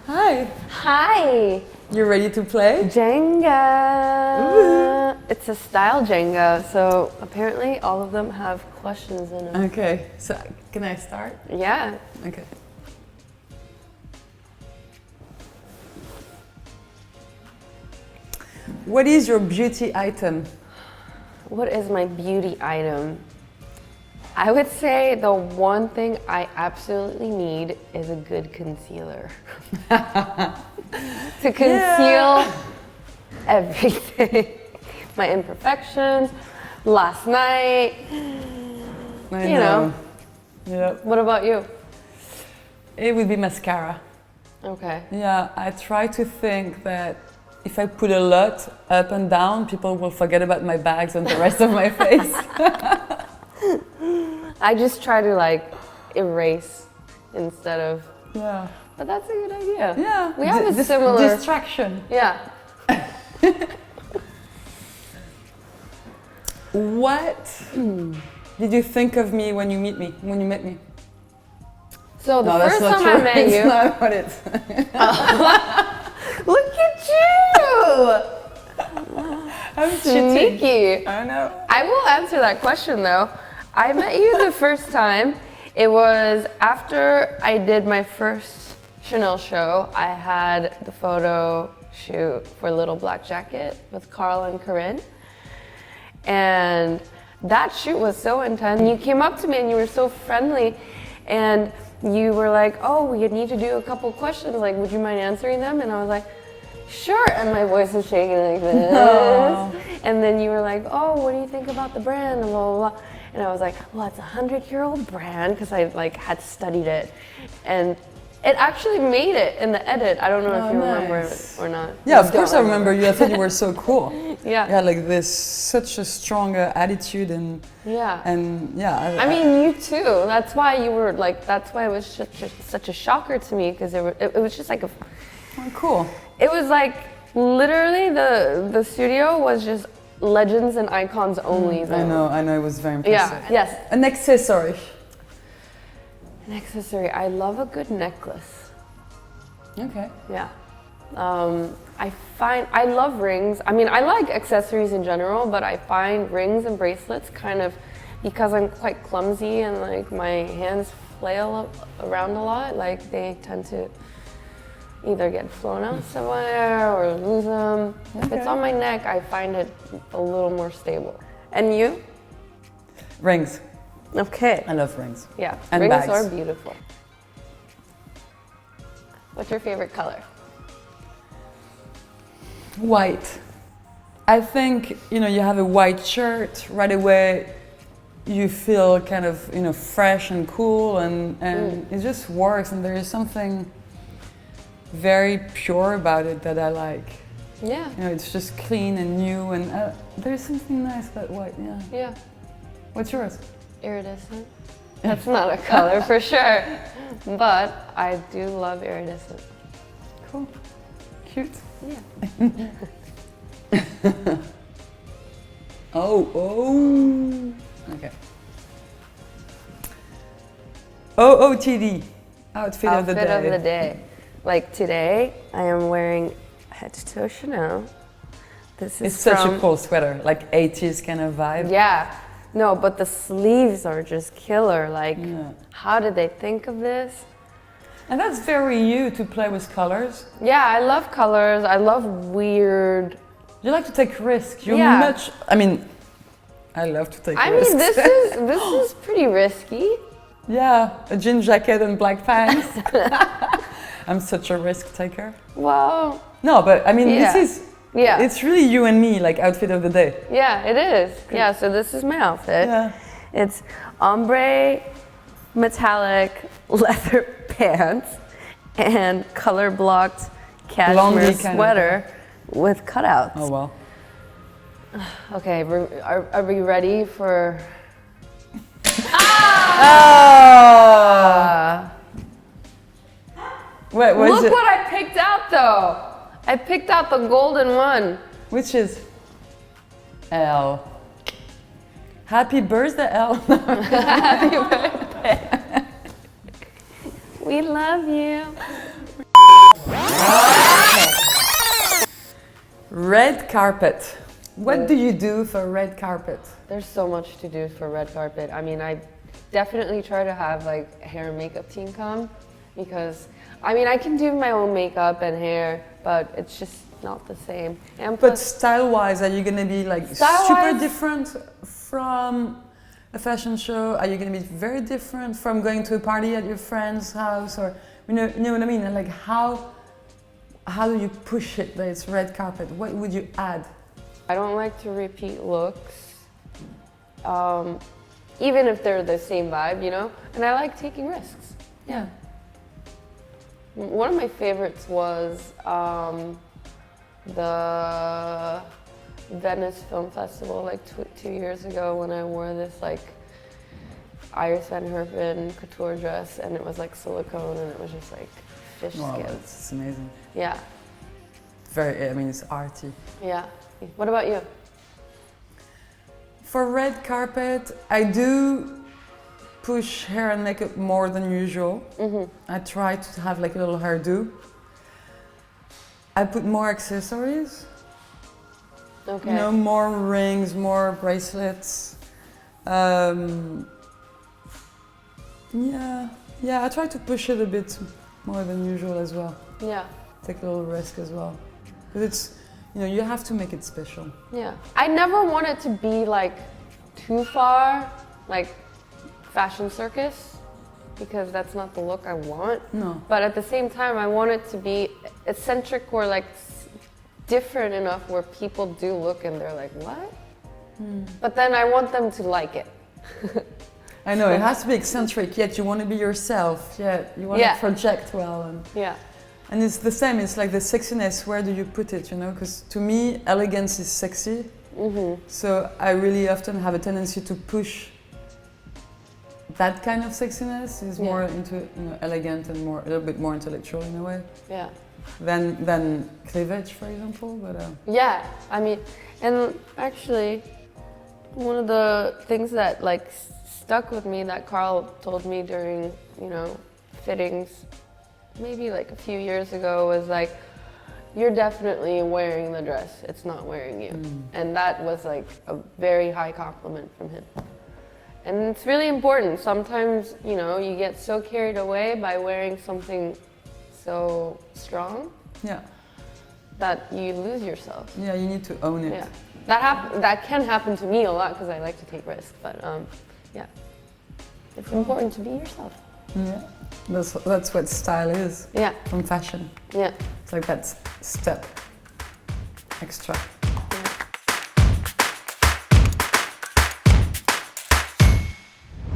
Hi. Hi. You ready to play? Jenga. Ooh. It's a style Jenga, so apparently all of them have questions in them. Okay, so can I start? Yeah. Okay. What is your beauty item? What is my beauty item? I would say the one thing I absolutely need is a good concealer. To conceal everything. My imperfections, last night, I you know. Yep. What about you? It would be mascara. Okay. Yeah, I try to think that if I put a lot up and down, people will forget about my bags and the rest of my face. I just try to like erase instead of. Yeah. But that's a good idea. Yeah. We have a similar distraction. Yeah. What did you think of me when you met me? So the No, first that's not time true. I met It's you. not what it's. Look at you! I'm cheating. Sneaky. I know. I will answer that question though. I met you the first time. It was after I did my first Chanel show. I had the photo shoot for Little Black Jacket with Carl and Corinne. And that shoot was so intense. You came up to me and you were so friendly. And you were like, oh, we need to do a couple questions. Like, would you mind answering them? And I was like, sure. And my voice was shaking like this. Aww. And then you were like, oh, what do you think about the brand? And blah, blah, blah. And I was like, well, it's a 100-year-old brand because I like had studied it. And it actually made it in the edit. I don't know if you remember it or not. Yeah, of course I remember you. I thought you were so cool. Yeah. Yeah, like this, such a strong attitude and yeah. I mean, you too. That's why you were like. That's why it was such a shocker to me because it was just like a. Oh, cool. It was like literally the studio was just legends and icons only. I know. It was very impressive. Yeah. Yes. An accessory. An accessory. I love a good necklace. Okay. Yeah. I love rings. I mean, I like accessories in general, but I find rings and bracelets kind of, because I'm quite clumsy and like my hands flail around a lot, like they tend to either get flown out somewhere or lose them. Okay. If it's on my neck, I find it a little more stable. And you? Rings. Okay. I love rings. Yeah, and rings bags. are beautiful. What's your favorite color? White. I think, you have a white shirt, right away you feel kind of, fresh and cool and it just works, and there is something very pure about it that I like. Yeah. It's just clean and new, and there's something nice about white, yeah. Yeah. What's yours? Iridescent. That's not a color for sure, but I do love iridescent. Cool. Cute. Yeah. Oh. Okay. OOTD. Outfit of the day. Outfit of the day. Like today, I am wearing head to toe Chanel. This is such a cool sweater, like 80s kind of vibe. Yeah. No, but the sleeves are just killer. Like, how did they think of this? And that's very you to play with colors. Yeah, I love colors. I love weird. You like to take risks. I love to take risks. I mean, this is pretty risky. Yeah, a jean jacket and black pants. I'm such a risk taker. Well. No, but I mean, this is. Yeah. It's really you and me, like outfit of the day. Yeah, it is. Good. Yeah, so this is my outfit. Yeah. It's ombre metallic leather pants and color blocked cashmere sweater with cutouts. Oh well. Okay, are we ready for? Wait, look what I picked out though. I picked out the golden one. Which is ELLE. Happy birthday, ELLE. Happy birthday. We love you. red carpet. What do you do for red carpet? There's so much to do for red carpet. I mean, I definitely try to have like hair and makeup team come because I mean, I can do my own makeup and hair, but it's just not the same. And But plus, style-wise, are you gonna be like super different from a fashion show? Are you gonna be very different from going to a party at your friend's house, or you know what I mean? And like how do you push it that it's red carpet? What would you add? I don't like to repeat looks, even if they're the same vibe, you know? And I like taking risks. Yeah. One of my favorites was the Venice Film Festival like 2 years ago when I wore this like Iris Van Herpen couture dress and it was like silicone and it was just like fish Wow, scales. it's amazing. Yeah. Very, I mean, it's arty. Yeah. What about you? For red carpet, I do push hair and makeup more than usual. I try to have like a little hairdo. I put more accessories. Okay. You know, more rings, more bracelets. Yeah, I try to push it a bit more than usual as well. Yeah. Take a little risk as well. Because it's, you know, you have to make it special. Yeah. I never wanted to be like too far, like fashion circus, because that's not the look I want. No. But at the same time, I want it to be eccentric or like different enough where people do look and they're like, what? But then I want them to like it. I know, it has to be eccentric, yet you want to be yourself, yet you want to project well. And it's the same, it's like the sexiness, where do you put it, you know? Because to me, elegance is sexy. So I really often have a tendency to push that kind of sexiness is more into, you know, elegant and more, a little bit more intellectual in a way. Yeah. Than cleavage, for example. But yeah, I mean, and actually, one of the things that like stuck with me that Carl told me during, you know, fittings, maybe like a few years ago, was like, you're definitely wearing the dress, it's not wearing you. And that was like a very high compliment from him. And it's really important. Sometimes, you know, you get so carried away by wearing something so strong that you lose yourself. yeah, you need to own it. Yeah, that can happen to me a lot because I like to take risks. But yeah, it's important to be yourself. Yeah, that's what style is. Yeah, From fashion. yeah. It's like that step extra.